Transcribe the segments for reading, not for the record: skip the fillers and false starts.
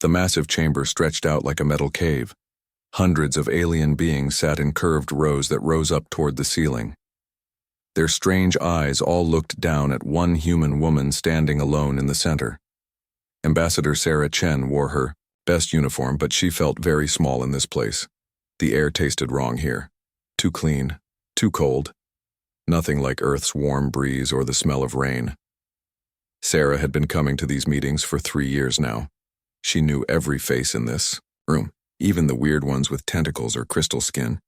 The massive chamber stretched out like a metal cave. Hundreds of alien beings sat in curved rows that rose up toward the ceiling. Their strange eyes all looked down at one human woman standing alone in the center. Ambassador Sarah Chen wore her best uniform, but she felt very small in this place. The air tasted wrong here. Too clean, too cold. Nothing like Earth's warm breeze or the smell of rain. Sarah had been coming to these meetings for 3 years now. She knew every face in this room, even the weird ones with tentacles or crystal skin.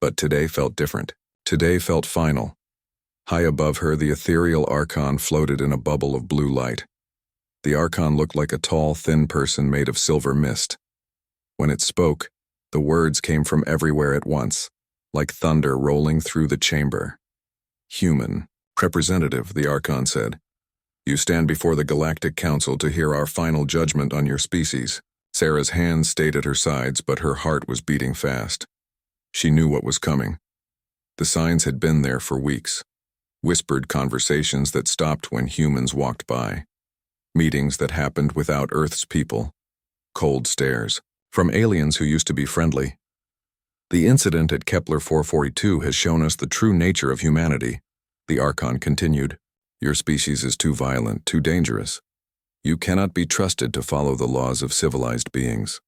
But today felt different. Today felt final. High above her, the ethereal Archon floated in a bubble of blue light. The Archon looked like a tall, thin person made of silver mist. When it spoke, the words came from everywhere at once, like thunder rolling through the chamber. Human representative, the Archon said. You stand before the Galactic Council to hear our final judgment on your species. Sarah's hands stayed at her sides, but her heart was beating fast. She knew what was coming. The signs had been there for weeks. Whispered conversations that stopped when humans walked by. Meetings that happened without Earth's people. Cold stares from aliens who used to be friendly. The incident at Kepler 442 has shown us the true nature of humanity, the Archon continued. Your species is too violent, too dangerous. You cannot be trusted to follow the laws of civilized beings.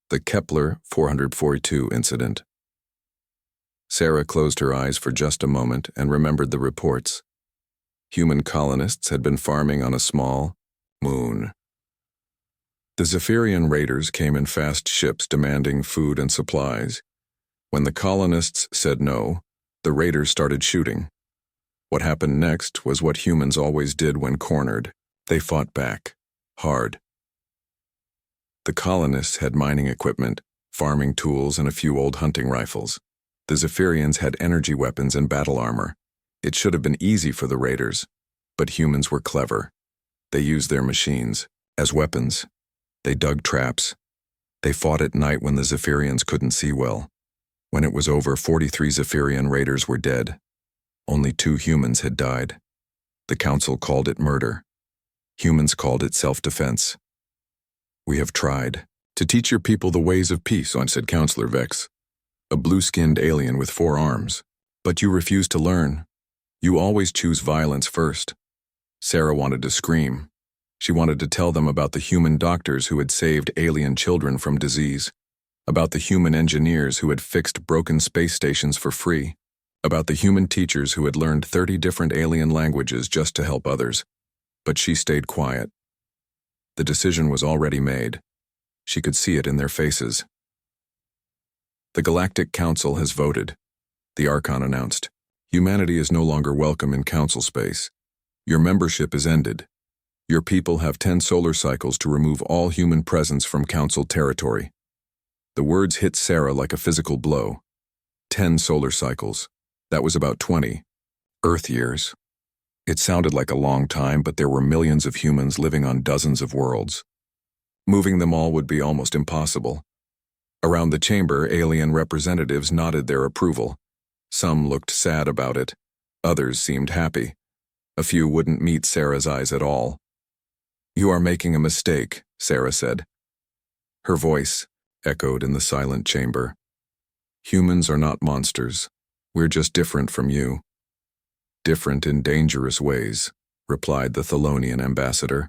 The Kepler 442 incident. Sarah closed her eyes for just a moment and remembered the reports. Human colonists had been farming on a small moon. The Zephyrian raiders came in fast ships demanding food and supplies. When the colonists said no, the raiders started shooting. What happened next was what humans always did when cornered. They fought back, hard. The colonists had mining equipment, farming tools, and a few old hunting rifles. The Zephyrians had energy weapons and battle armor. It should have been easy for the raiders, but humans were clever. They used their machines as weapons. They dug traps. They fought at night when the Zephyrians couldn't see well. When it was over, 43 Zephyrian raiders were dead. Only 2 humans had died. The council called it murder. Humans called it self-defense. We have tried to teach your people the ways of peace, said Counselor Vex, a blue-skinned alien with 4 arms. But you refuse to learn. You always choose violence first. Sarah wanted to scream. She wanted to tell them about the human doctors who had saved alien children from disease, about the human engineers who had fixed broken space stations for free, about the human teachers who had learned 30 different alien languages just to help others. But she stayed quiet. The decision was already made. She could see it in their faces. The Galactic Council has voted, the Archon announced. Humanity is no longer welcome in Council space. Your membership is ended. Your people have 10 solar cycles to remove all human presence from Council territory. The words hit Sarah like a physical blow. 10 solar cycles. That was about 20 Earth years. It sounded like a long time, but there were millions of humans living on dozens of worlds. Moving them all would be almost impossible. Around the chamber, alien representatives nodded their approval. Some looked sad about it. Others seemed happy. A few wouldn't meet Sarah's eyes at all. You are making a mistake, Sarah said. Her voice echoed in the silent chamber. Humans are not monsters. We're just different from you. Different in dangerous ways, replied the Thelonian ambassador.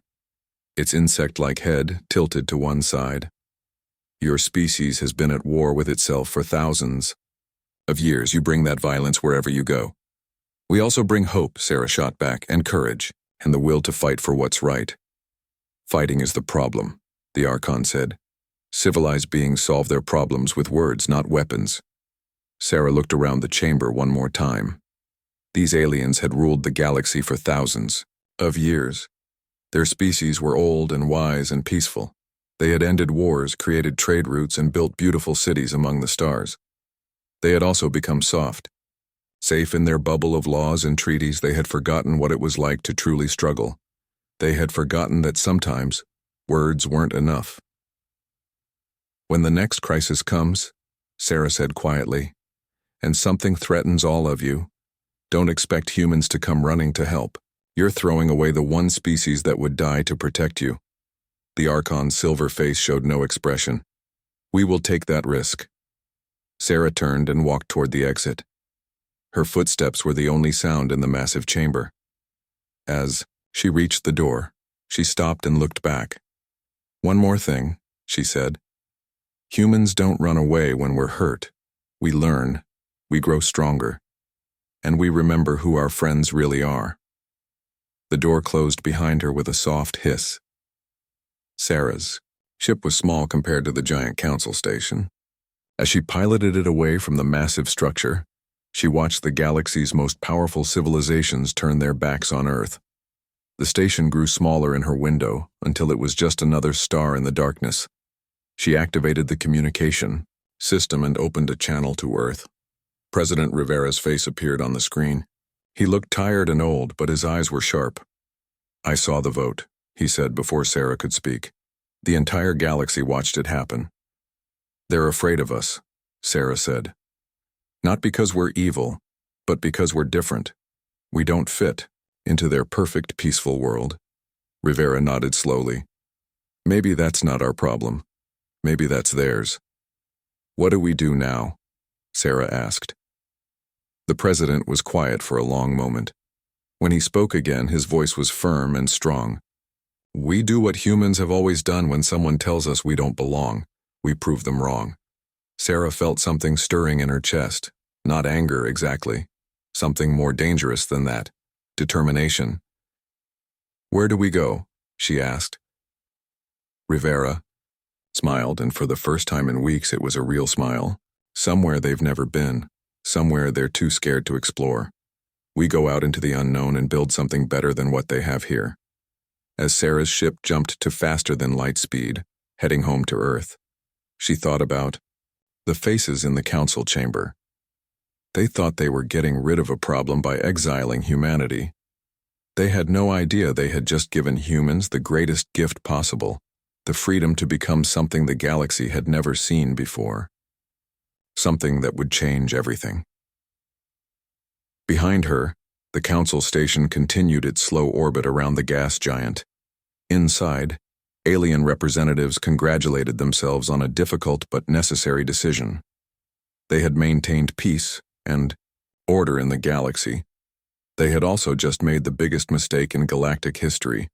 Its insect-like head tilted to one side. Your species has been at war with itself for thousands of years. You bring that violence wherever you go. We also bring hope, Sarah shot back, and courage, and the will to fight for what's right. Fighting is the problem, the Archon said. Civilized beings solve their problems with words, not weapons. Sarah looked around the chamber one more time. These aliens had ruled the galaxy for thousands of years. Their species were old and wise and peaceful. They had ended wars, created trade routes, and built beautiful cities among the stars. They had also become soft. Safe in their bubble of laws and treaties, they had forgotten what it was like to truly struggle. They had forgotten that sometimes words weren't enough. When the next crisis comes, Sarah said quietly, and something threatens all of you, don't expect humans to come running to help. You're throwing away the one species that would die to protect you. The Archon's silver face showed no expression. "We will take that risk." Sarah turned and walked toward the exit. Her footsteps were the only sound in the massive chamber. As she reached the door, she stopped and looked back. "One more thing," she said. "Humans don't run away when we're hurt. We learn, we grow stronger, and we remember who our friends really are." The door closed behind her with a soft hiss. Sarah's ship was small compared to the giant council station. As she piloted it away from the massive structure, she watched the galaxy's most powerful civilizations turn their backs on Earth. The station grew smaller in her window until it was just another star in the darkness. She activated the communication system and opened a channel to Earth. President Rivera's face appeared on the screen. He looked tired and old, but his eyes were sharp. "I saw the vote," he said before Sarah could speak. The entire galaxy watched it happen. "They're afraid of us," Sarah said. "Not because we're evil, but because we're different. We don't fit into their perfect, peaceful world." Rivera nodded slowly. "Maybe that's not our problem. Maybe that's theirs." "What do we do now?" Sarah asked. The president was quiet for a long moment. When he spoke again, his voice was firm and strong. "We do what humans have always done when someone tells us we don't belong. We prove them wrong." Sarah felt something stirring in her chest. Not anger exactly. Something more dangerous than that. Determination. "Where do we go?" she asked. Rivera smiled, and for the first time in weeks it was a real smile. "Somewhere they've never been. Somewhere they're too scared to explore. We go out into the unknown and build something better than what they have here." As Sarah's ship jumped to faster than light speed, heading home to Earth, she thought about the faces in the council chamber. They thought they were getting rid of a problem by exiling humanity. They had no idea they had just given humans the greatest gift possible, the freedom to become something the galaxy had never seen before. Something that would change everything. Behind her, the council station continued its slow orbit around the gas giant. Inside, alien representatives congratulated themselves on a difficult but necessary decision. They had maintained peace and order in the galaxy. They had also just made the biggest mistake in galactic history,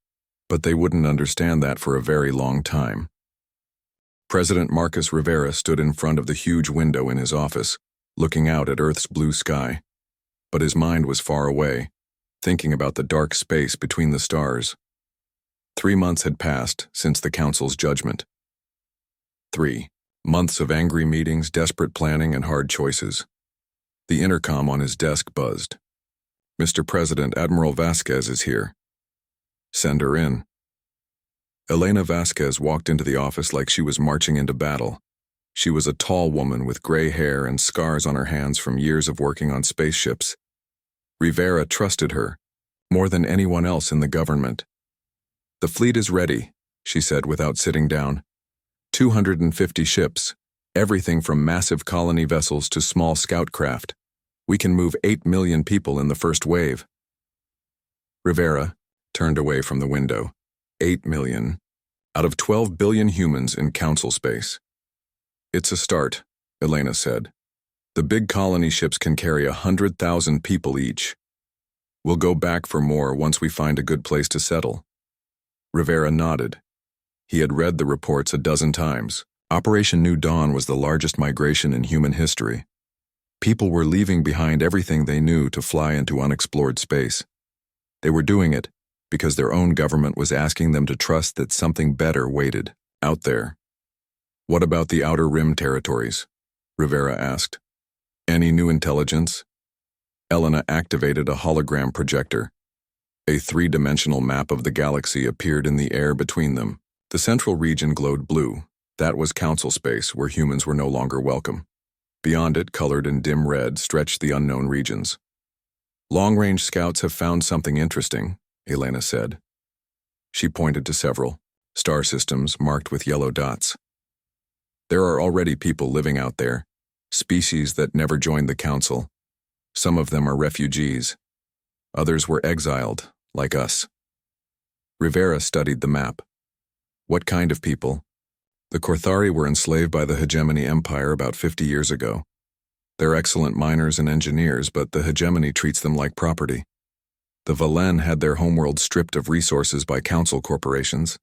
but they wouldn't understand that for a very long time. President Marcus Rivera stood in front of the huge window in his office, looking out at Earth's blue sky. But his mind was far away, thinking about the dark space between the stars. 3 months had passed since the council's judgment. 3 months of angry meetings, desperate planning, and hard choices. The intercom on his desk buzzed. "Mr. President, Admiral Vasquez is here." "Send her in." Elena Vasquez walked into the office like she was marching into battle. She was a tall woman with gray hair and scars on her hands from years of working on spaceships. Rivera trusted her, more than anyone else in the government. "The fleet is ready," she said without sitting down. 250 ships, everything from massive colony vessels to small scout craft. We can move 8 million people in the first wave. Rivera turned away from the window. 8 million, out of 12 billion humans in council space. "It's a start," Elena said. "The big colony ships can carry 100,000 people each. We'll go back for more once we find a good place to settle." Rivera nodded. He had read the reports a dozen times. Operation New Dawn was the largest migration in human history. People were leaving behind everything they knew to fly into unexplored space. They were doing it because their own government was asking them to trust that something better waited out there. "What about the Outer Rim territories?" Rivera asked. "Any new intelligence?" Elena activated a hologram projector. A 3-dimensional map of the galaxy appeared in the air between them. The central region glowed blue. That was council space, where humans were no longer welcome. Beyond it, colored in dim red, stretched the unknown regions. "Long-range scouts have found something interesting," Elena said. She pointed to several star systems marked with yellow dots. "There are already people living out there, species that never joined the council. Some of them are refugees. Others were exiled, like us." Rivera studied the map. What kind of people? The Korthari were enslaved by the Hegemony Empire about 50 years ago. They're excellent miners and engineers, but the Hegemony treats them like property. The Valen had their homeworld stripped of resources by council corporations.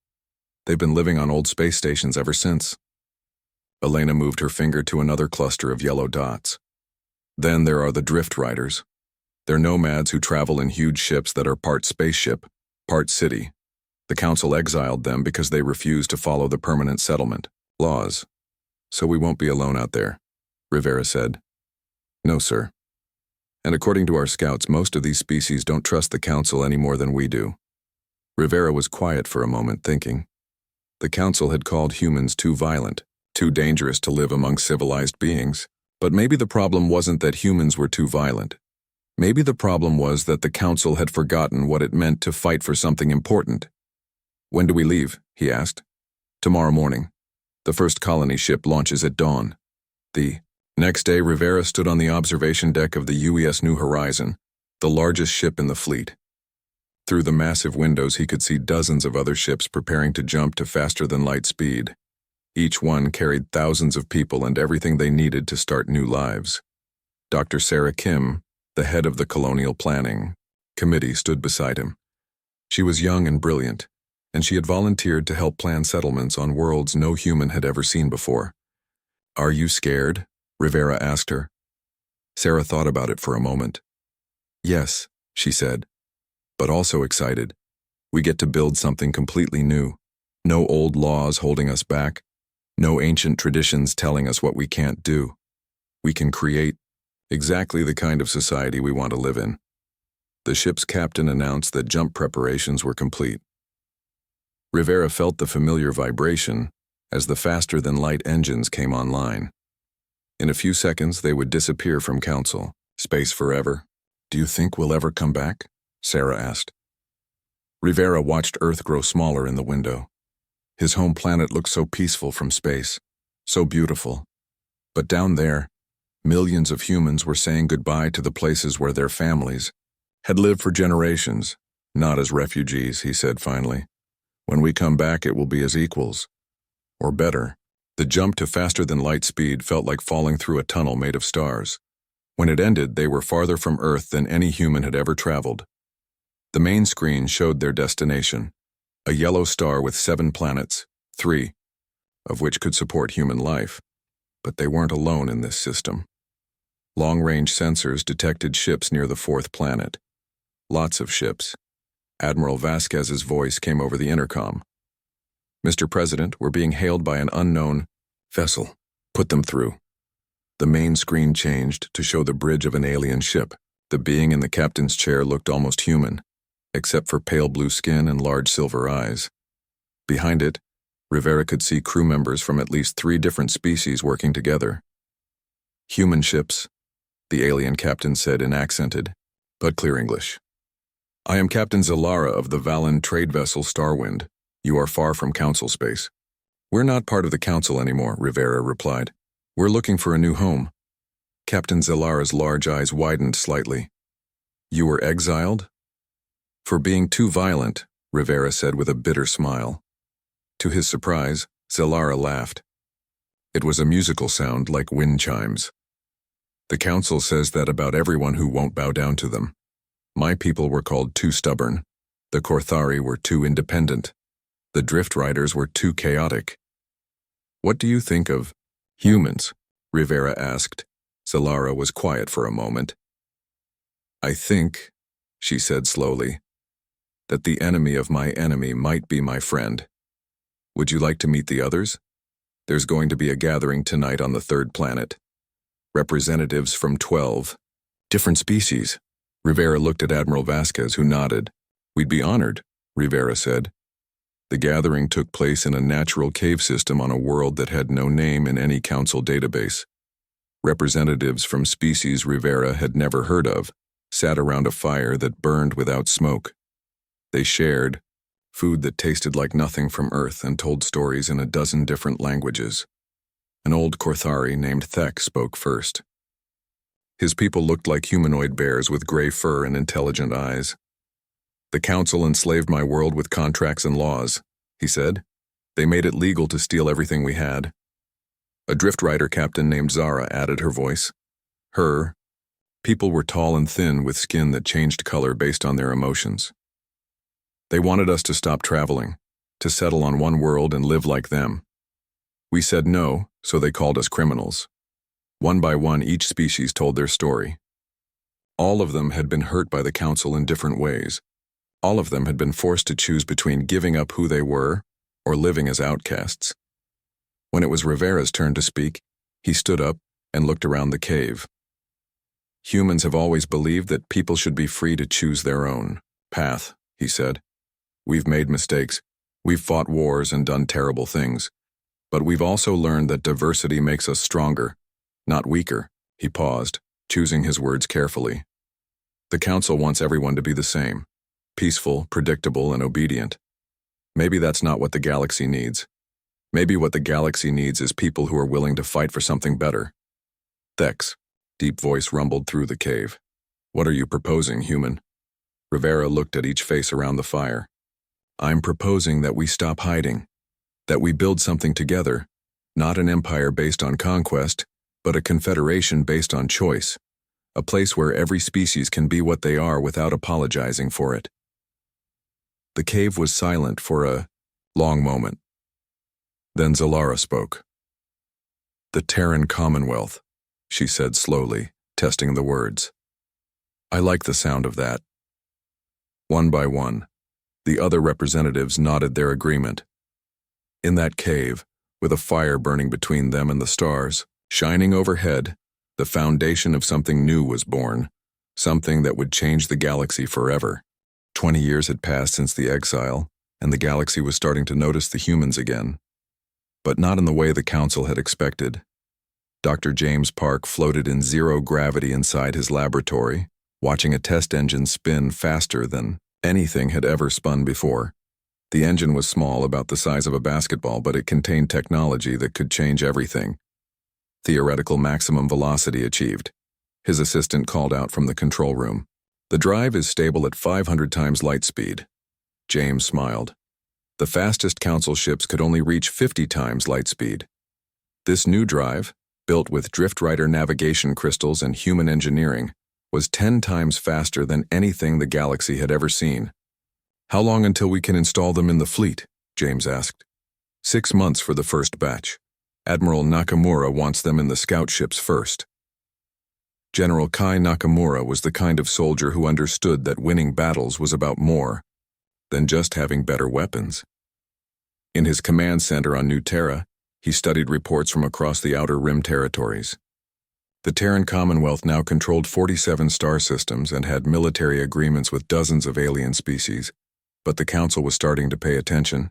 They've been living on old space stations ever since. Elena moved her finger to another cluster of yellow dots. Then there are the Drift Riders. They're nomads who travel in huge ships that are part spaceship, part city. The council exiled them because they refused to follow the permanent settlement laws. So we won't be alone out there, Rivera said. No, sir. And according to our scouts, most of these species don't trust the council any more than we do. Rivera was quiet for a moment, thinking. The council had called humans too violent, too dangerous to live among civilized beings. But maybe the problem wasn't that humans were too violent. Maybe the problem was that the council had forgotten what it meant to fight for something important. When do we leave? He asked. Tomorrow morning. The first colony ship launches at dawn. The next day, Rivera stood on the observation deck of the UES New Horizon, the largest ship in the fleet. Through the massive windows, he could see dozens of other ships preparing to jump to faster-than-light speed. Each one carried thousands of people and everything they needed to start new lives. Dr. Sarah Kim, the head of the Colonial Planning Committee, stood beside him. She was young and brilliant, and she had volunteered to help plan settlements on worlds no human had ever seen before. Are you scared? Rivera asked her. Sarah thought about it for a moment. Yes, she said, but also excited. We get to build something completely new. No old laws holding us back. No ancient traditions telling us what we can't do. We can create exactly the kind of society we want to live in. The ship's captain announced that jump preparations were complete. Rivera felt the familiar vibration as the faster-than-light engines came online. In a few seconds, they would disappear from Council. Space forever. Do you think we'll ever come back? Sarah asked. Rivera watched Earth grow smaller in the window. His home planet looked so peaceful from space, so beautiful. But down there, millions of humans were saying goodbye to the places where their families had lived for generations, not as refugees, he said finally. When we come back, it will be as equals. Or better. The jump to faster-than-light speed felt like falling through a tunnel made of stars. When it ended, they were farther from Earth than any human had ever traveled. The main screen showed their destination. A yellow star with 7 planets, 3 of which could support human life. But they weren't alone in this system. Long-range sensors detected ships near the 4th planet. Lots of ships. Admiral Vasquez's voice came over the intercom. Mr. President, we're being hailed by an unknown vessel. Put them through. The main screen changed to show the bridge of an alien ship. The being in the captain's chair looked almost human, except for pale blue skin and large silver eyes. Behind it, Rivera could see crew members from at least 3 different species working together. Human ships, the alien captain said in accented, but clear English. I am Captain Zalara of the Valen trade vessel Starwind. You are far from Council space. We're not part of the Council anymore, Rivera replied. We're looking for a new home. Captain Zalara's large eyes widened slightly. You were exiled? For being too violent, Rivera said with a bitter smile. To his surprise, Zalara laughed. It was a musical sound like wind chimes. The Council says that about everyone who won't bow down to them. My people were called too stubborn. The Korthari were too independent. The Drift Riders were too chaotic. What do you think of humans? Rivera asked. Zalara was quiet for a moment. I think, she said slowly, that the enemy of my enemy might be my friend. Would you like to meet the others? There's going to be a gathering tonight on the 3rd planet. Representatives from 12 different species. Rivera looked at Admiral Vasquez, who nodded. We'd be honored, Rivera said. The gathering took place in a natural cave system on a world that had no name in any council database. Representatives from species Rivera had never heard of sat around a fire that burned without smoke. They shared food that tasted like nothing from Earth and told stories in a dozen different languages. An old Korthari named Thek spoke first. His people looked like humanoid bears with gray fur and intelligent eyes. The council enslaved my world with contracts and laws, he said. They made it legal to steal everything we had. A drift rider captain named Zara added her voice. Her people were tall and thin with skin that changed color based on their emotions. They wanted us to stop traveling, to settle on one world and live like them. We said no, so they called us criminals. One by one, each species told their story. All of them had been hurt by the council in different ways. All of them had been forced to choose between giving up who they were or living as outcasts. When it was Rivera's turn to speak, he stood up and looked around the cave. Humans have always believed that people should be free to choose their own path, he said. We've made mistakes. We've fought wars and done terrible things. But we've also learned that diversity makes us stronger, not weaker. He paused, choosing his words carefully. The council wants everyone to be the same, peaceful, predictable, and obedient. Maybe that's not what the galaxy needs. Maybe what the galaxy needs is people who are willing to fight for something better. Thex, deep voice rumbled through the cave. What are you proposing, human? Rivera looked at each face around the fire. I'm proposing that we stop hiding, that we build something together, not an empire based on conquest, but a confederation based on choice, a place where every species can be what they are without apologizing for it. The cave was silent for a long moment. Then Zalara spoke. The Terran Commonwealth, she said slowly, testing the words. I like the sound of that. One by one, the other representatives nodded their agreement. In that cave, with a fire burning between them and the stars, shining overhead, the foundation of something new was born, something that would change the galaxy forever. 20 years had passed since the exile, and the galaxy was starting to notice the humans again. But not in the way the council had expected. Dr. James Park floated in zero gravity inside his laboratory, watching a test engine spin faster than anything had ever spun before. The engine was small, about the size of a basketball, but it contained technology that could change everything. Theoretical maximum velocity achieved. His assistant called out from the control room. The drive is stable at 500 times light speed. James smiled. The fastest council ships could only reach 50 times light speed. This new drive, built with drift rider navigation crystals and human engineering, was 10 times faster than anything the galaxy had ever seen. How long until we can install them in the fleet? James asked. 6 months for the first batch. Admiral Nakamura wants them in the scout ships first. General Kai Nakamura was the kind of soldier who understood that winning battles was about more than just having better weapons. In his command center on New Terra, he studied reports from across the Outer Rim territories. The Terran Commonwealth now controlled 47 star systems and had military agreements with dozens of alien species, but the Council was starting to pay attention,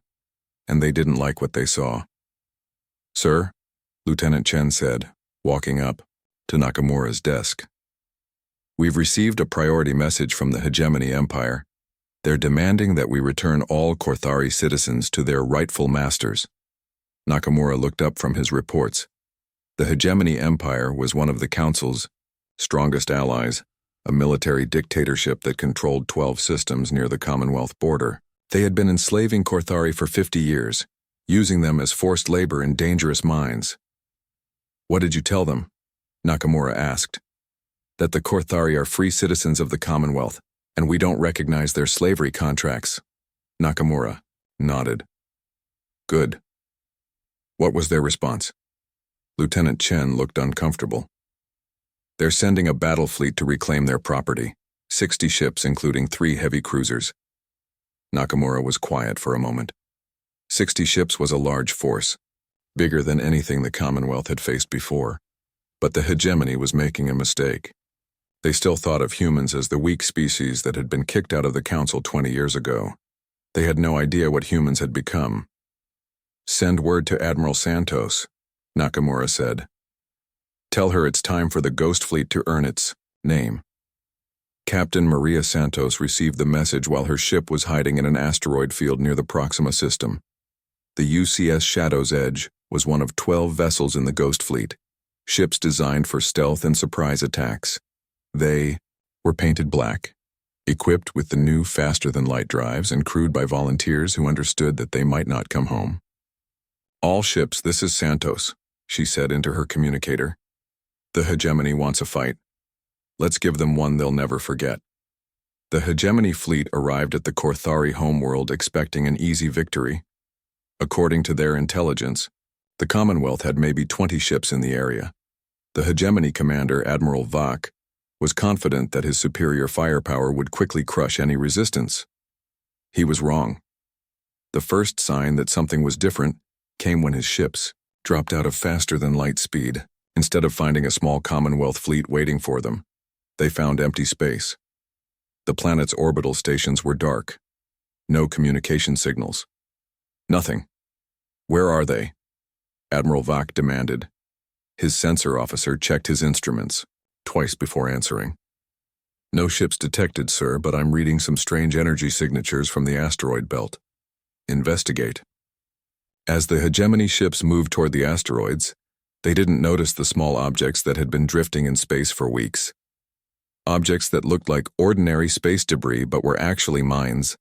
and they didn't like what they saw. Sir, Lieutenant Chen said, walking up to Nakamura's desk. We've received a priority message from the Hegemony Empire. They're demanding that we return all Korthari citizens to their rightful masters. Nakamura looked up from his reports. The Hegemony Empire was one of the Council's strongest allies, a military dictatorship that controlled 12 systems near the Commonwealth border. They had been enslaving Korthari for 50 years, using them as forced labor in dangerous mines. What did you tell them? Nakamura asked. That the Korthari are free citizens of the Commonwealth, and we don't recognize their slavery contracts. Nakamura nodded. Good. What was their response? Lieutenant Chen looked uncomfortable. They're sending a battle fleet to reclaim their property, 60 ships including 3 heavy cruisers. Nakamura was quiet for a moment. 60 ships was a large force, bigger than anything the Commonwealth had faced before. But the hegemony was making a mistake. They still thought of humans as the weak species that had been kicked out of the Council 20 years ago. They had no idea what humans had become. Send word to Admiral Santos, Nakamura said. Tell her it's time for the Ghost Fleet to earn its name. Captain Maria Santos received the message while her ship was hiding in an asteroid field near the Proxima system. The UCS Shadow's Edge was one of 12 vessels in the Ghost Fleet, ships designed for stealth and surprise attacks. They were painted black, equipped with the new faster-than-light drives and crewed by volunteers who understood that they might not come home. All ships, this is Santos, she said into her communicator. The hegemony wants a fight. Let's give them one they'll never forget. The hegemony fleet arrived at the Korthari homeworld expecting an easy victory. According to their intelligence, the Commonwealth had maybe 20 ships in the area. The hegemony commander, Admiral Vach, was confident that his superior firepower would quickly crush any resistance. He was wrong. The first sign that something was different came when his ships dropped out of faster-than-light speed. Instead of finding a small Commonwealth fleet waiting for them, they found empty space. The planet's orbital stations were dark. No communication signals. Nothing. Where are they? Admiral Vach demanded. His sensor officer checked his instruments twice before answering. No ships detected, sir, but I'm reading some strange energy signatures from the asteroid belt. Investigate. As the hegemony ships moved toward the asteroids, they didn't notice the small objects that had been drifting in space for weeks. Objects that looked like ordinary space debris but were actually mines,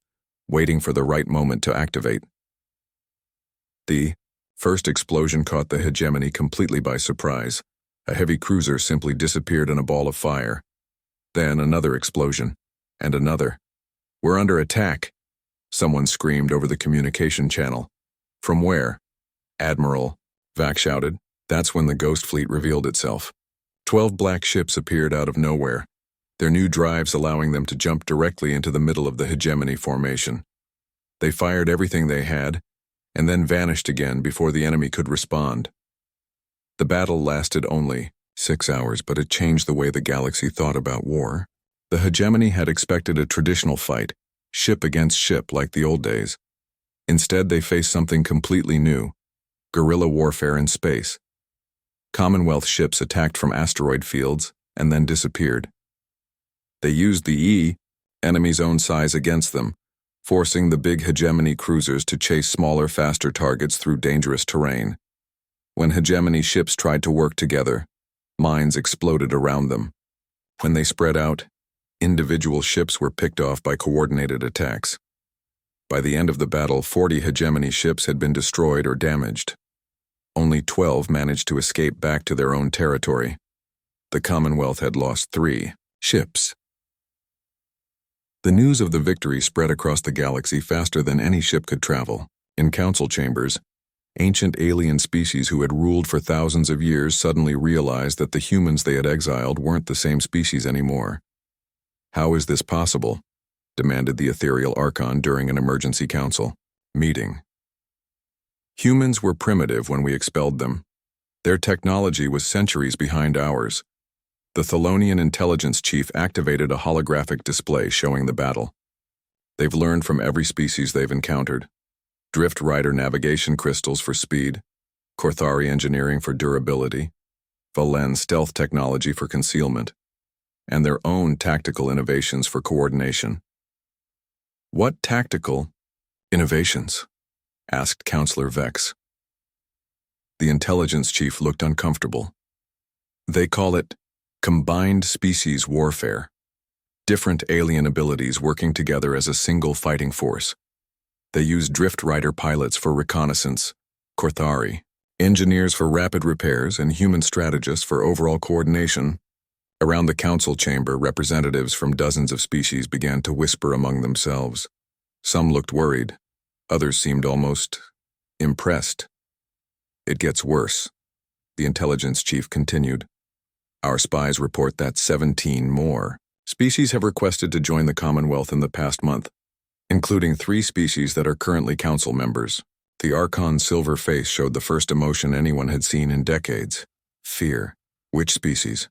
waiting for the right moment to activate. The first explosion caught the hegemony completely by surprise. A heavy cruiser simply disappeared in a ball of fire. Then another explosion, and another. We're under attack, someone screamed over the communication channel. From where? Admiral Vach shouted. That's when the ghost fleet revealed itself. 12 black ships appeared out of nowhere, their new drives allowing them to jump directly into the middle of the hegemony formation. They fired everything they had, and then vanished again before the enemy could respond. The battle lasted only 6 hours, but it changed the way the galaxy thought about war. The hegemony had expected a traditional fight, ship against ship like the old days. Instead, they faced something completely new: guerrilla warfare in space. Commonwealth ships attacked from asteroid fields and then disappeared. They used the enemy's own size against them, forcing the big hegemony cruisers to chase smaller, faster targets through dangerous terrain. When hegemony ships tried to work together, mines exploded around them. When they spread out, individual ships were picked off by coordinated attacks. By the end of the battle, 40 hegemony ships had been destroyed or damaged. Only 12 managed to escape back to their own territory. The Commonwealth had lost 3 ships. The news of the victory spread across the galaxy faster than any ship could travel. In council chambers, ancient alien species who had ruled for thousands of years suddenly realized that the humans they had exiled weren't the same species anymore. How is this possible? Demanded the ethereal Archon during an emergency council meeting. Humans were primitive when we expelled them. Their technology was centuries behind ours. The Thelonian intelligence chief activated a holographic display showing the battle. They've learned from every species they've encountered. Drift Rider navigation crystals for speed, Korthari engineering for durability, Valen stealth technology for concealment, and their own tactical innovations for coordination. What tactical innovations? Asked Counselor Vex. The intelligence chief looked uncomfortable. They call it combined species warfare. Different alien abilities working together as a single fighting force. They use Drift Rider pilots for reconnaissance, Korthari, engineers for rapid repairs, and human strategists for overall coordination. Around the council chamber, representatives from dozens of species began to whisper among themselves. Some looked worried. Others seemed almost impressed. It gets worse, the intelligence chief continued. Our spies report that 17 more species have requested to join the Commonwealth in the past month, including 3 species that are currently council members. The Archon's silver face showed the first emotion anyone had seen in decades: fear. Which species?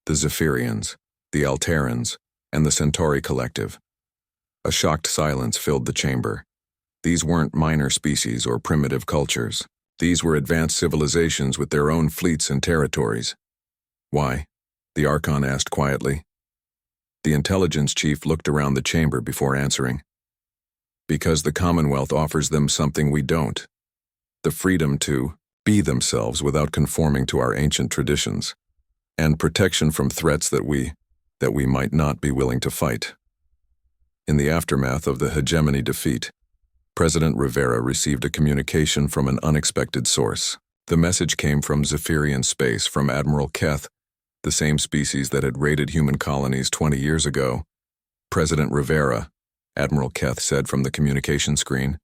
The Zephyrians, the Alterans, and the Centauri Collective. A shocked silence filled the chamber. These weren't minor species or primitive cultures. These were advanced civilizations with their own fleets and territories. Why? The Archon asked quietly. The intelligence chief looked around the chamber before answering. Because the Commonwealth offers them something we don't. The freedom to be themselves without conforming to our ancient traditions, and protection from threats that we might not be willing to fight. In the aftermath of the hegemony defeat, President Rivera received a communication from an unexpected source. The message came from Zephyrian space from Admiral Keth, the same species that had raided human colonies 20 years ago. President Rivera, Admiral Keth said from the communication screen.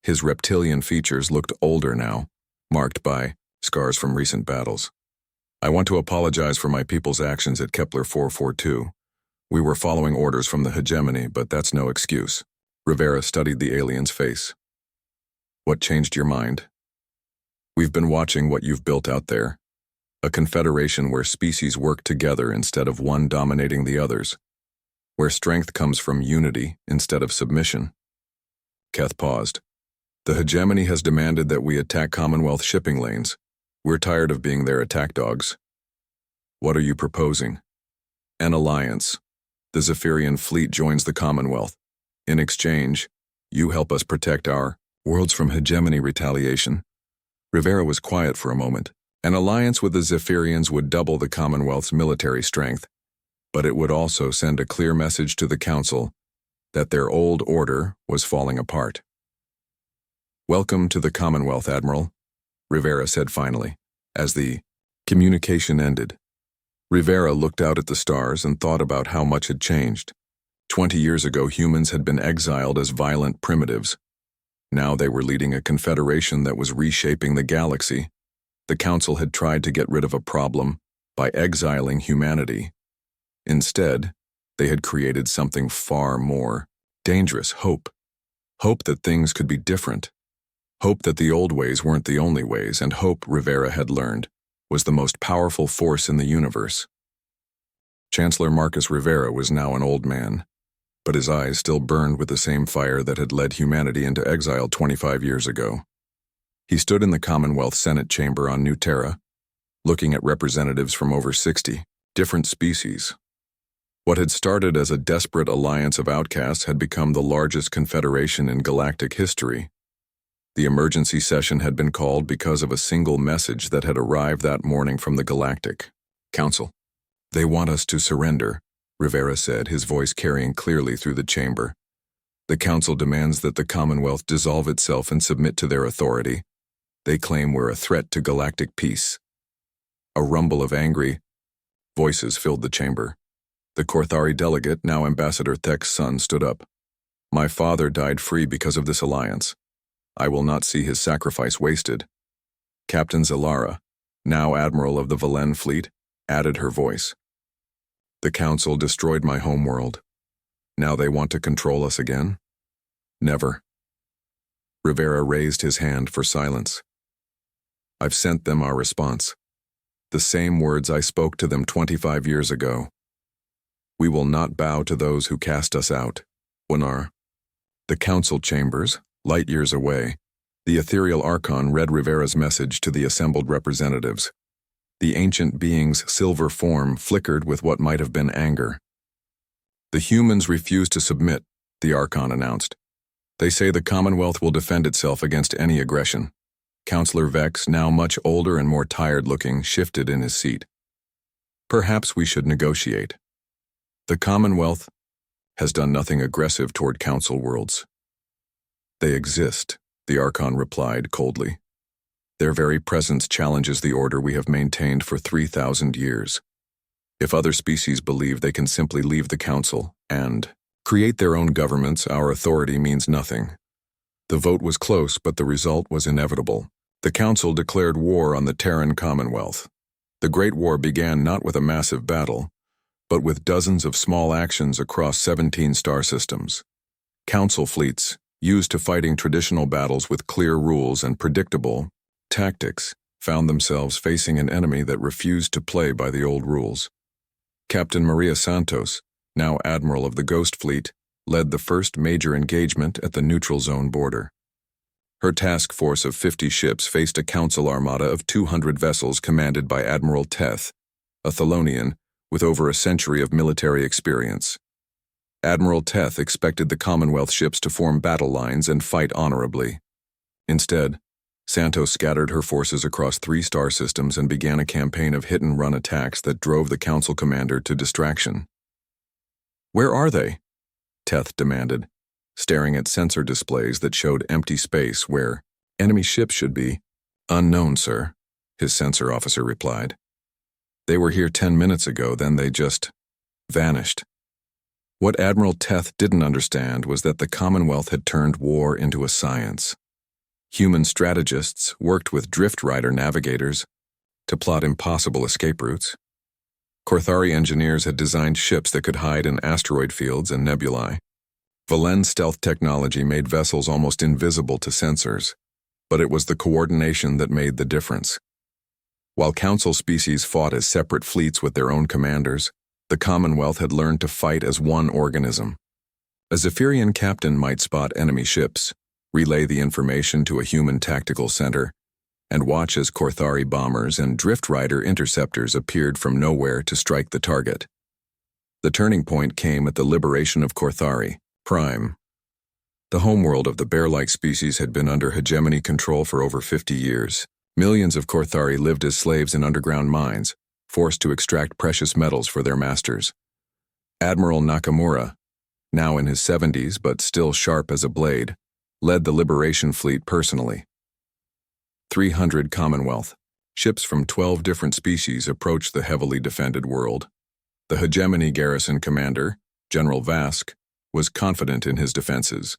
His reptilian features looked older now, marked by scars from recent battles. I want to apologize for my people's actions at Kepler 442. We were following orders from the hegemony, but that's no excuse. Rivera studied the alien's face. What changed your mind? We've been watching what you've built out there. A confederation where species work together instead of one dominating the others. Where strength comes from unity instead of submission. Keth paused. The hegemony has demanded that we attack Commonwealth shipping lanes. We're tired of being their attack dogs. What are you proposing? An alliance. The Zephyrian fleet joins the Commonwealth. In exchange, you help us protect our worlds from hegemony retaliation. Rivera was quiet for a moment. An alliance with the Zephyrians would double the Commonwealth's military strength, but it would also send a clear message to the Council that their old order was falling apart. Welcome to the Commonwealth, Admiral, Rivera said finally, as the communication ended. Rivera looked out at the stars and thought about how much had changed. 20 years ago, humans had been exiled as violent primitives. Now they were leading a confederation that was reshaping the galaxy. The Council had tried to get rid of a problem by exiling humanity. Instead, they had created something far more dangerous: hope. Hope that things could be different. Hope that the old ways weren't the only ways, and hope, Rivera had learned, was the most powerful force in the universe. Chancellor Marcus Rivera was now an old man, but his eyes still burned with the same fire that had led humanity into exile 25 years ago. He stood in the Commonwealth Senate chamber on New Terra, looking at representatives from over 60 different species. What had started as a desperate alliance of outcasts had become the largest confederation in galactic history. The emergency session had been called because of a single message that had arrived that morning from the Galactic Council. They want us to surrender, Rivera said, his voice carrying clearly through the chamber. The Council demands that the Commonwealth dissolve itself and submit to their authority. They claim we're a threat to galactic peace. A rumble of angry voices filled the chamber. The Korthari delegate, now Ambassador Thek's son, stood up. My father died free because of this alliance. I will not see his sacrifice wasted. Captain Zalara, now Admiral of the Valen fleet, added her voice. The Council destroyed my homeworld. Now they want to control us again? Never. Rivera raised his hand for silence. I've sent them our response. The same words I spoke to them 25 years ago. We will not bow to those who cast us out. Winar. The Council chambers, light years away, the ethereal Archon read Rivera's message to the assembled representatives. The ancient being's silver form flickered with what might have been anger. The humans refuse to submit, the Archon announced. They say the Commonwealth will defend itself against any aggression. Counselor Vex, now much older and more tired-looking, shifted in his seat. Perhaps we should negotiate. The Commonwealth has done nothing aggressive toward Council worlds. They exist, the Archon replied coldly. Their very presence challenges the order we have maintained for 3,000 years. If other species believe they can simply leave the Council and create their own governments, our authority means nothing. The vote was close, but the result was inevitable. The Council declared war on the Terran Commonwealth. The Great War began not with a massive battle, but with dozens of small actions across 17 star systems. Council fleets, used to fighting traditional battles with clear rules and predictable tactics, found themselves facing an enemy that refused to play by the old rules. Captain Maria Santos, now Admiral of the Ghost Fleet, led the first major engagement at the neutral zone border. Her task force of 50 ships faced a Council armada of 200 vessels commanded by Admiral Teth, a Thelonian with over a century of military experience. Admiral Teth expected the Commonwealth ships to form battle lines and fight honorably. Instead, Santos scattered her forces across 3 star systems and began a campaign of hit-and-run attacks that drove the Council commander to distraction. Where are they? Teth demanded. staring at sensor displays that showed empty space where enemy ships should be. "Unknown, sir," his sensor officer replied. "They were here 10 minutes ago, then they just vanished." What Admiral Teth didn't understand was that the Commonwealth had turned war into a science. Human strategists worked with Drift Rider navigators to plot impossible escape routes. Korthari engineers had designed ships that could hide in asteroid fields and nebulae. Valen's stealth technology made vessels almost invisible to sensors, but it was the coordination that made the difference. While Council species fought as separate fleets with their own commanders, the Commonwealth had learned to fight as one organism. A Zephyrian captain might spot enemy ships, relay the information to a human tactical center, and watch as Korthari bombers and Drift Rider interceptors appeared from nowhere to strike the target. The turning point came at the liberation of Korthari, Prime. The homeworld of the bear-like species had been under hegemony control for over 50 years. Millions of Korthari lived as slaves in underground mines, forced to extract precious metals for their masters. Admiral Nakamura, now in his 70s but still sharp as a blade, led the liberation fleet personally. 300 Commonwealth ships from 12 different species approached the heavily defended world. The hegemony garrison commander, General Vask, was confident in his defenses.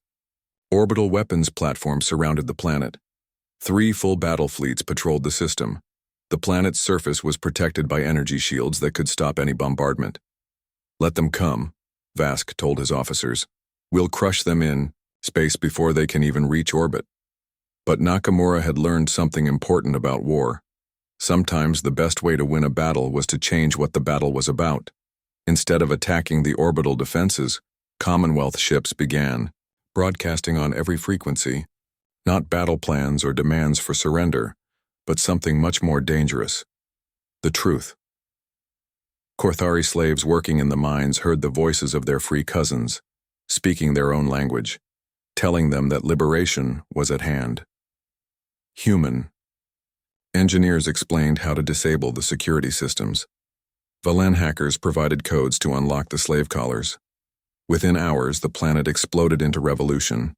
Orbital weapons platforms surrounded the planet. 3 full battle fleets patrolled the system. The planet's surface was protected by energy shields that could stop any bombardment. "Let them come," Vask told his officers. "We'll crush them in space before they can even reach orbit." But Nakamura had learned something important about war. Sometimes the best way to win a battle was to change what the battle was about. Instead of attacking the orbital defenses, Commonwealth ships began, broadcasting on every frequency, not battle plans or demands for surrender, but something much more dangerous: the truth. Korthari slaves working in the mines heard the voices of their free cousins, speaking their own language, telling them that liberation was at hand. Human. Engineers explained how to disable the security systems. Valen hackers provided codes to unlock the slave collars. Within hours, the planet exploded into revolution.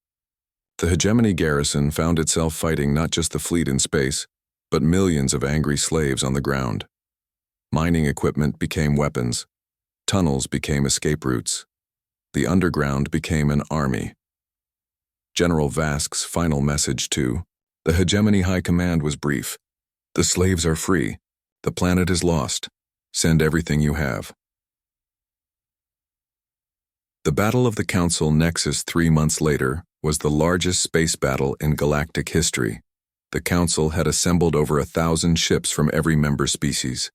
The hegemony garrison found itself fighting not just the fleet in space, but millions of angry slaves on the ground. Mining equipment became weapons. Tunnels became escape routes. The underground became an army. General Vask's final message to the hegemony high command was brief: "The slaves are free. The planet is lost. Send everything you have." The Battle of the Council Nexus 3 months later was the largest space battle in galactic history. The Council had assembled over 1,000 ships from every member species.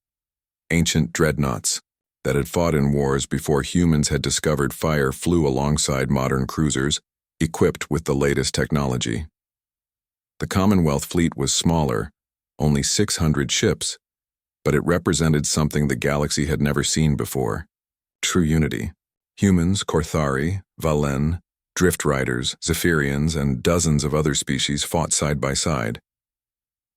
Ancient dreadnoughts that had fought in wars before humans had discovered fire flew alongside modern cruisers, equipped with the latest technology. The Commonwealth fleet was smaller, only 600 ships, but it represented something the galaxy had never seen before: true unity. Humans, Korthari, Valen, Drift Riders, Zephyrians, and dozens of other species fought side by side.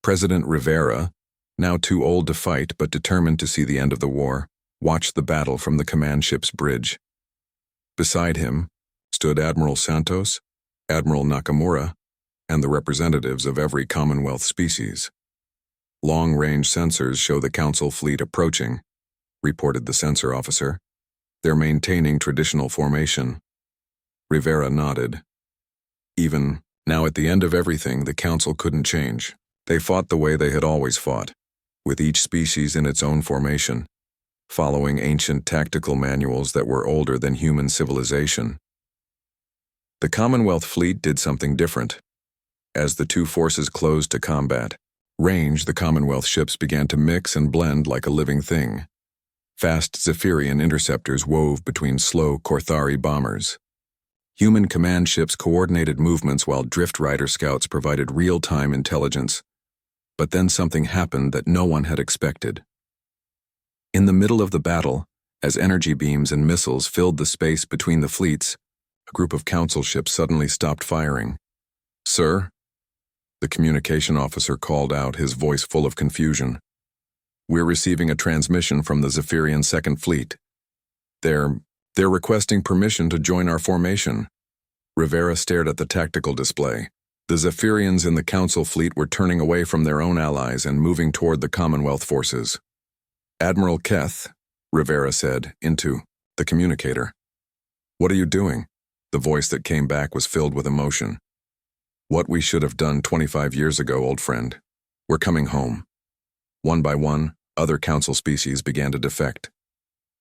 President Rivera, now too old to fight but determined to see the end of the war, watched the battle from the command ship's bridge. Beside him stood Admiral Santos, Admiral Nakamura, and the representatives of every Commonwealth species. "Long-range sensors show the Council fleet approaching," reported the sensor officer. "They're maintaining traditional formation." Rivera nodded. Even now, at the end of everything, the Council couldn't change. They fought the way they had always fought, with each species in its own formation, following ancient tactical manuals that were older than human civilization. The Commonwealth fleet did something different. As the two forces closed to combat range, the Commonwealth ships began to mix and blend like a living thing. Fast Zephyrian interceptors wove between slow Korthari bombers. Human command ships coordinated movements while Drift Rider scouts provided real-time intelligence. But then something happened that no one had expected. In the middle of the battle, as energy beams and missiles filled the space between the fleets, a group of Council ships suddenly stopped firing. "Sir?" The communication officer called out, his voice full of confusion. "We're receiving a transmission from the Zephyrian Second Fleet. They're requesting permission to join our formation." Rivera stared at the tactical display. The Zephyrians in the Council fleet were turning away from their own allies and moving toward the Commonwealth forces. "Admiral Keth," Rivera said, into the communicator. "What are you doing?" The voice that came back was filled with emotion. "What we should have done 25 years ago, old friend. We're coming home." One by one, other Council species began to defect.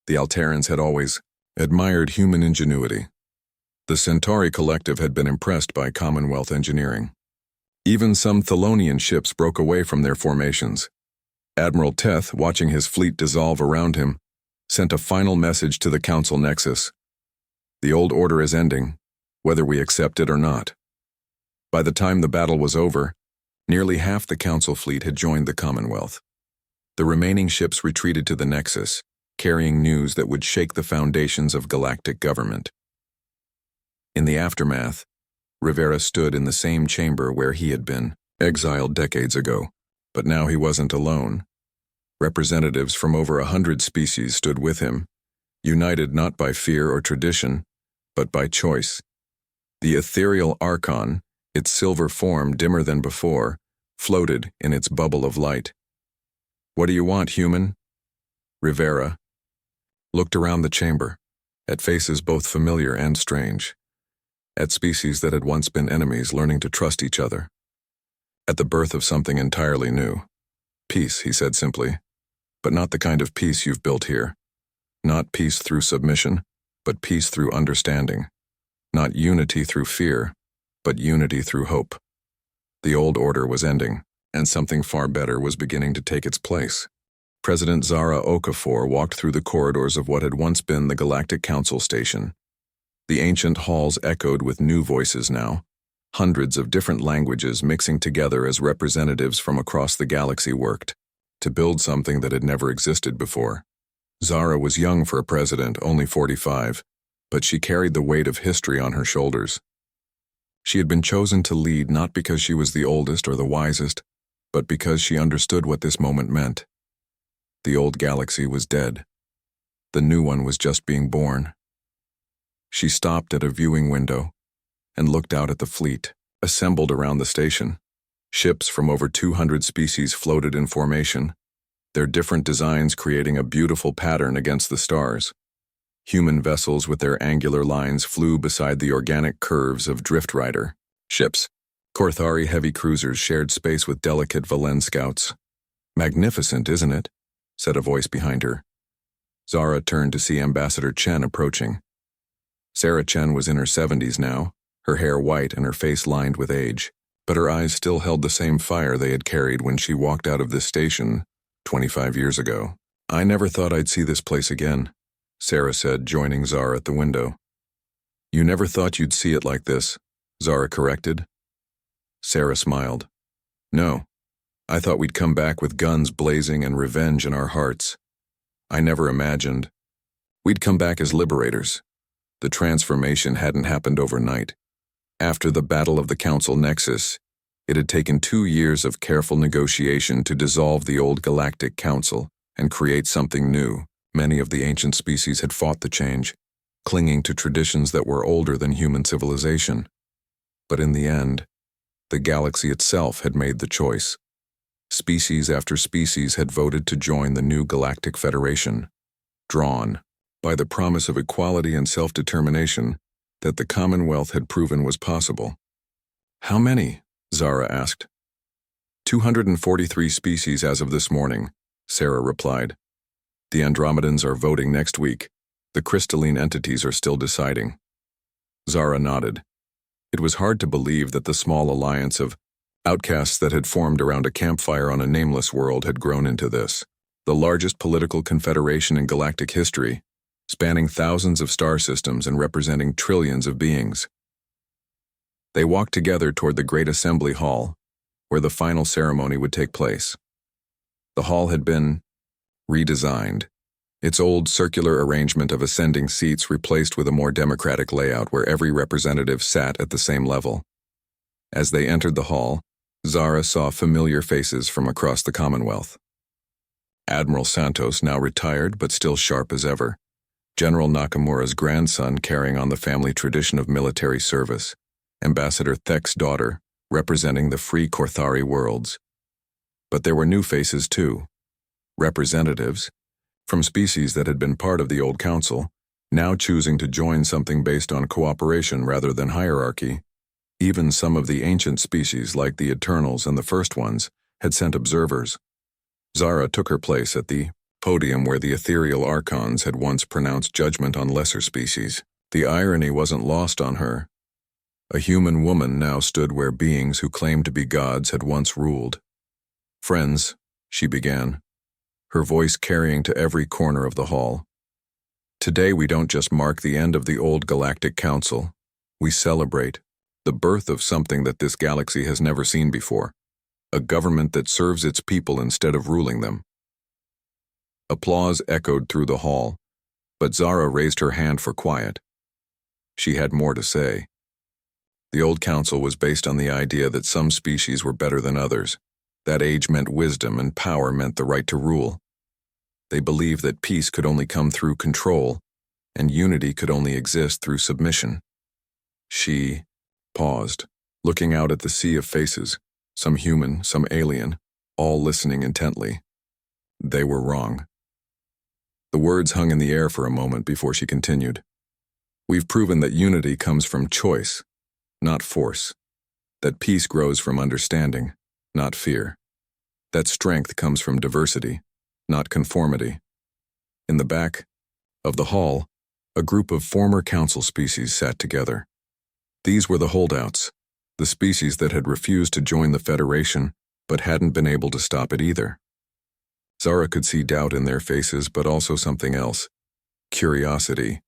The Alterans had always admired human ingenuity. The Centauri Collective had been impressed by Commonwealth engineering. Even some Thelonian ships broke away from their formations. Admiral Teth, watching his fleet dissolve around him, sent a final message to the Council Nexus. "The old order is ending, whether we accept it or not." By the time the battle was over, nearly half the Council fleet had joined the Commonwealth. The remaining ships retreated to the Nexus, carrying news that would shake the foundations of galactic government. In the aftermath, Rivera stood in the same chamber where he had been, exiled decades ago, but now he wasn't alone. Representatives from over 100 species stood with him, united not by fear or tradition, but by choice. The ethereal Archon, its silver form dimmer than before, floated in its bubble of light. "What do you want, human?" Rivera looked around the chamber, at faces both familiar and strange. At species that had once been enemies learning to trust each other. At the birth of something entirely new. "Peace," he said simply, "but not the kind of peace you've built here. Not peace through submission, but peace through understanding. Not unity through fear, but unity through hope." The old order was ending, and something far better was beginning to take its place. President Zara Okafor walked through the corridors of what had once been the Galactic Council Station. The ancient halls echoed with new voices now, hundreds of different languages mixing together as representatives from across the galaxy worked, to build something that had never existed before. Zara was young for a president, only 45, but she carried the weight of history on her shoulders. She had been chosen to lead not because she was the oldest or the wisest, but because she understood what this moment meant. The old galaxy was dead. The new one was just being born. She stopped at a viewing window and looked out at the fleet, assembled around the station. Ships from over 200 species floated in formation, their different designs creating a beautiful pattern against the stars. Human vessels with their angular lines flew beside the organic curves of Drift Rider ships. Korthari heavy cruisers shared space with delicate Valen scouts. "Magnificent, isn't it?" said a voice behind her. Zara turned to see Ambassador Chen approaching. Sarah Chen was in her 70s now, her hair white and her face lined with age, but her eyes still held the same fire they had carried when she walked out of this station 25 years ago. "I never thought I'd see this place again," Sarah said, joining Zara at the window. "You never thought you'd see it like this," Zara corrected. Sarah smiled. "No, I thought we'd come back with guns blazing and revenge in our hearts. I never imagined we'd come back as liberators." The transformation hadn't happened overnight. After the Battle of the Council Nexus, it had taken 2 years of careful negotiation to dissolve the old Galactic Council and create something new. Many of the ancient species had fought the change, clinging to traditions that were older than human civilization. But in the end, the galaxy itself had made the choice. Species after species had voted to join the new Galactic Federation, drawn by the promise of equality and self-determination that the Commonwealth had proven was possible. "How many?" Zara asked. 243 species as of this morning, Sarah replied. "The Andromedans are voting next week. The crystalline entities are still deciding." Zara nodded. It was hard to believe that the small alliance of outcasts that had formed around a campfire on a nameless world had grown into this, the largest political confederation in galactic history, spanning thousands of star systems and representing trillions of beings. They walked together toward the Great Assembly Hall, where the final ceremony would take place. The hall had been redesigned, its old circular arrangement of ascending seats replaced with a more democratic layout where every representative sat at the same level. As they entered the hall, Zara saw familiar faces from across the Commonwealth. Admiral Santos, now retired but still sharp as ever. General Nakamura's grandson carrying on the family tradition of military service, Ambassador Thek's daughter, representing the free Korthari worlds. But there were new faces too. Representatives, from species that had been part of the old council, now choosing to join something based on cooperation rather than hierarchy. Even some of the ancient species, like the Eternals and the First Ones, had sent observers. Zara took her place at the podium where the ethereal archons had once pronounced judgment on lesser species. The irony wasn't lost on her. A human woman now stood where beings who claimed to be gods had once ruled. "Friends," she began, her voice carrying to every corner of the hall. "Today we don't just mark the end of the old Galactic Council. We celebrate the birth of something that this galaxy has never seen before, a government that serves its people instead of ruling them." Applause echoed through the hall, but Zara raised her hand for quiet. She had more to say. The old council was based on the idea that some species were better than others. That age meant wisdom and power meant the right to rule. They believed that peace could only come through control, and unity could only exist through submission. She paused, looking out at the sea of faces, some human, some alien, all listening intently. They were wrong. The words hung in the air for a moment before she continued. "We've proven that unity comes from choice, not force. That peace grows from understanding, not fear. That strength comes from diversity, not conformity." In the back of the hall, a group of former council species sat together. These were the holdouts, the species that had refused to join the Federation but hadn't been able to stop it either. Zara could see doubt in their faces, but also something else: curiosity.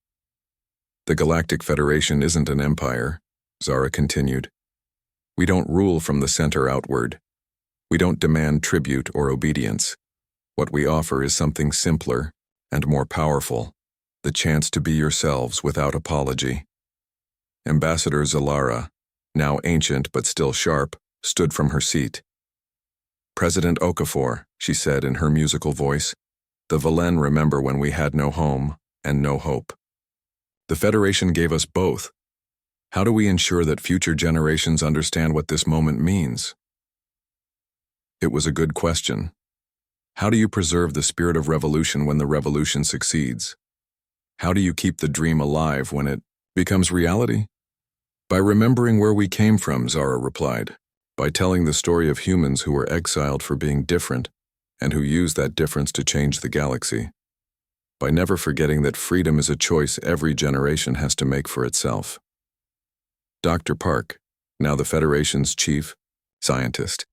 "The Galactic Federation isn't an empire," Zara continued. "We don't rule from the center outward. We don't demand tribute or obedience. What we offer is something simpler and more powerful, the chance to be yourselves without apology." Ambassador Zalara, now ancient but still sharp, stood from her seat. "President Okafor," she said in her musical voice, "the Velen remember when we had no home and no hope. The Federation gave us both. How do we ensure that future generations understand what this moment means?" It was a good question. How do you preserve the spirit of revolution when the revolution succeeds? How do you keep the dream alive when it becomes reality? "By remembering where we came from," Zara replied. "By telling the story of humans who were exiled for being different and who used that difference to change the galaxy. By never forgetting that freedom is a choice every generation has to make for itself." Dr. Park, now the Federation's chief scientist,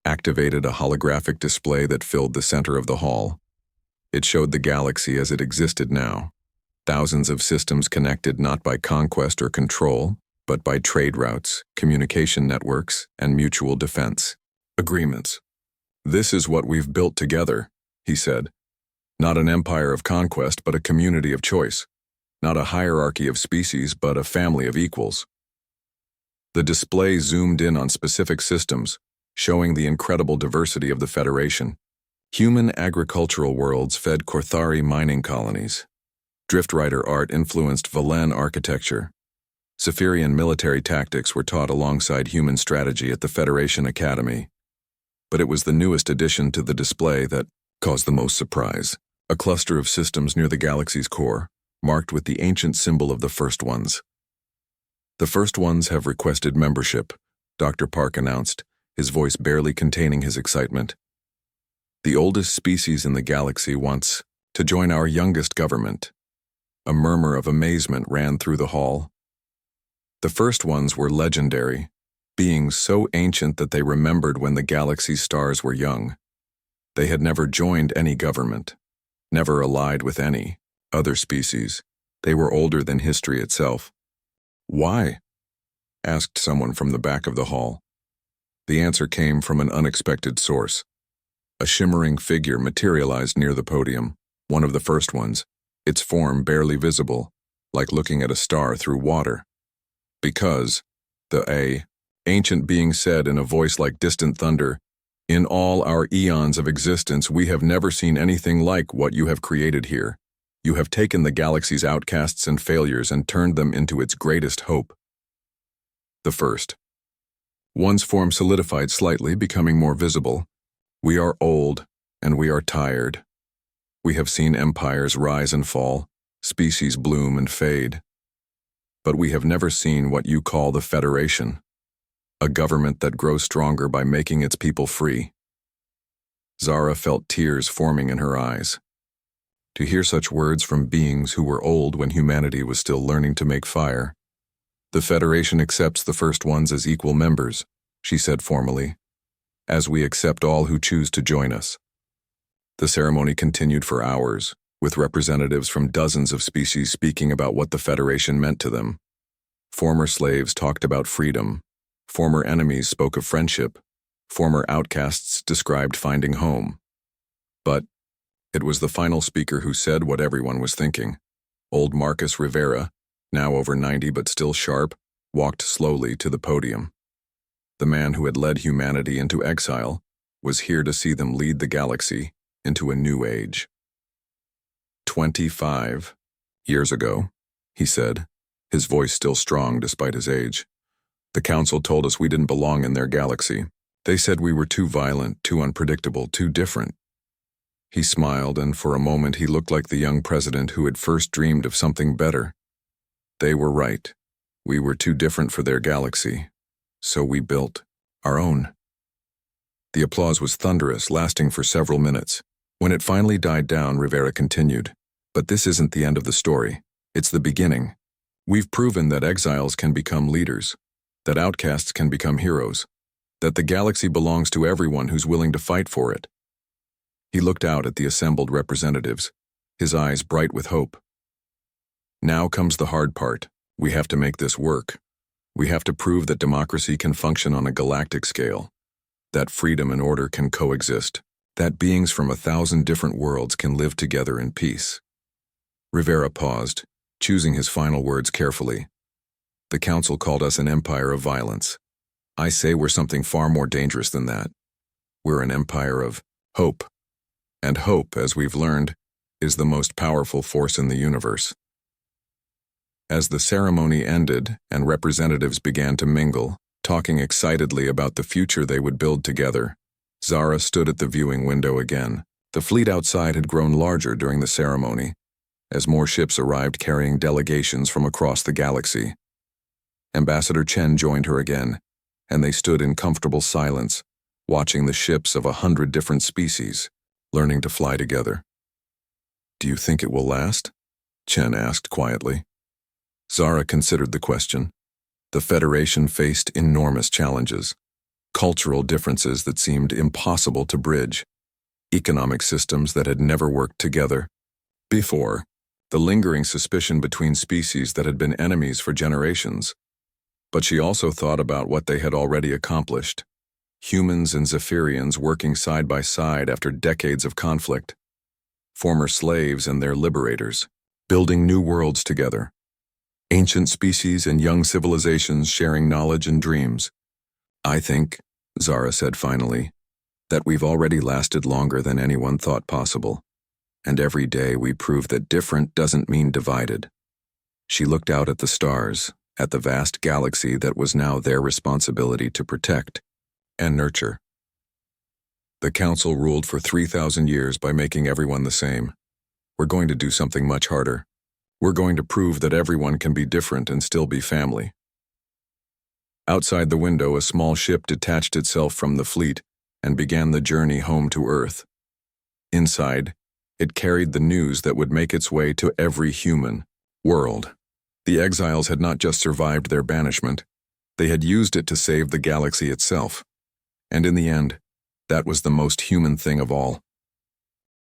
activated a holographic display that filled the center of the hall. It showed the galaxy as it existed now. Thousands of systems connected not by conquest or control, but by trade routes, communication networks, and mutual defense agreements. "This is what we've built together," he said. "Not an empire of conquest, but a community of choice. Not a hierarchy of species, but a family of equals." The display zoomed in on specific systems, showing the incredible diversity of the Federation. Human agricultural worlds fed Korthari mining colonies. Driftrider art influenced Velen architecture. Saphirian military tactics were taught alongside human strategy at the Federation Academy. But it was the newest addition to the display that caused the most surprise: a cluster of systems near the galaxy's core, marked with the ancient symbol of the First Ones. "The First Ones have requested membership," Dr. Park announced, his voice barely containing his excitement. "The oldest species in the galaxy wants to join our youngest government." A murmur of amazement ran through the hall. The First Ones were legendary, beings so ancient that they remembered when the galaxy's stars were young. They had never joined any government, never allied with any other species. They were older than history itself. "Why?" asked someone from the back of the hall. The answer came from an unexpected source. A shimmering figure materialized near the podium, one of the First Ones, its form barely visible, like looking at a star through water. "Because," the ancient being said in a voice like distant thunder, "in all our eons of existence we have never seen anything like what you have created here. You have taken the galaxy's outcasts and failures and turned them into its greatest hope. The first. One's form solidified slightly, becoming more visible. We are old, and we are tired. We have seen empires rise and fall, species bloom and fade. But we have never seen what you call the Federation, a government that grows stronger by making its people free. Zara felt tears forming in her eyes. To hear such words from beings who were old when humanity was still learning to make fire. The Federation accepts the first ones as equal members, she said formally, as we accept all who choose to join us. The ceremony continued for hours, with representatives from dozens of species speaking about what the Federation meant to them. Former slaves talked about freedom. Former enemies spoke of friendship. Former outcasts described finding home. But it was the final speaker who said what everyone was thinking. Old Marcus Rivera, now over 90 but still sharp, walked slowly to the podium. The man who had led humanity into exile was here to see them lead the galaxy into a new age. 25 years ago, he said, his voice still strong despite his age. The council told us we didn't belong in their galaxy. They said we were too violent, too unpredictable, too different. He smiled, and for a moment he looked like the young president who had first dreamed of something better. They were right. We were too different for their galaxy. So we built our own. The applause was thunderous, lasting for several minutes. When it finally died down, Rivera continued, "But this isn't the end of the story. It's the beginning. We've proven that exiles can become leaders, that outcasts can become heroes, that the galaxy belongs to everyone who's willing to fight for it." He looked out at the assembled representatives, his eyes bright with hope. "Now comes the hard part. We have to make this work. We have to prove that democracy can function on a galactic scale, that freedom and order can coexist, that beings from 1,000 different worlds can live together in peace." Rivera paused, choosing his final words carefully. "The council called us an empire of violence. I say we're something far more dangerous than that. We're an empire of hope. And hope, as we've learned, is the most powerful force in the universe." As the ceremony ended and representatives began to mingle, talking excitedly about the future they would build together, Zara stood at the viewing window again. The fleet outside had grown larger during the ceremony, as more ships arrived carrying delegations from across the galaxy. Ambassador Chen joined her again, and they stood in comfortable silence, watching the ships of 100 different species, learning to fly together. "Do you think it will last?" Chen asked quietly. Zara considered the question. The Federation faced enormous challenges, cultural differences that seemed impossible to bridge, economic systems that had never worked together before, the lingering suspicion between species that had been enemies for generations. But she also thought about what they had already accomplished. Humans and Zephyrians working side by side after decades of conflict. Former slaves and their liberators, building new worlds together. Ancient species and young civilizations sharing knowledge and dreams. "I think," Zara said finally, "that we've already lasted longer than anyone thought possible. And every day we prove that different doesn't mean divided." She looked out at the stars, at the vast galaxy that was now their responsibility to protect and nurture. The council ruled for 3,000 years by making everyone the same. We're going to do something much harder. We're going to prove that everyone can be different and still be family. Outside the window, a small ship detached itself from the fleet and began the journey home to Earth. Inside, it carried the news that would make its way to every human world. The exiles had not just survived their banishment, they had used it to save the galaxy itself. And in the end, that was the most human thing of all.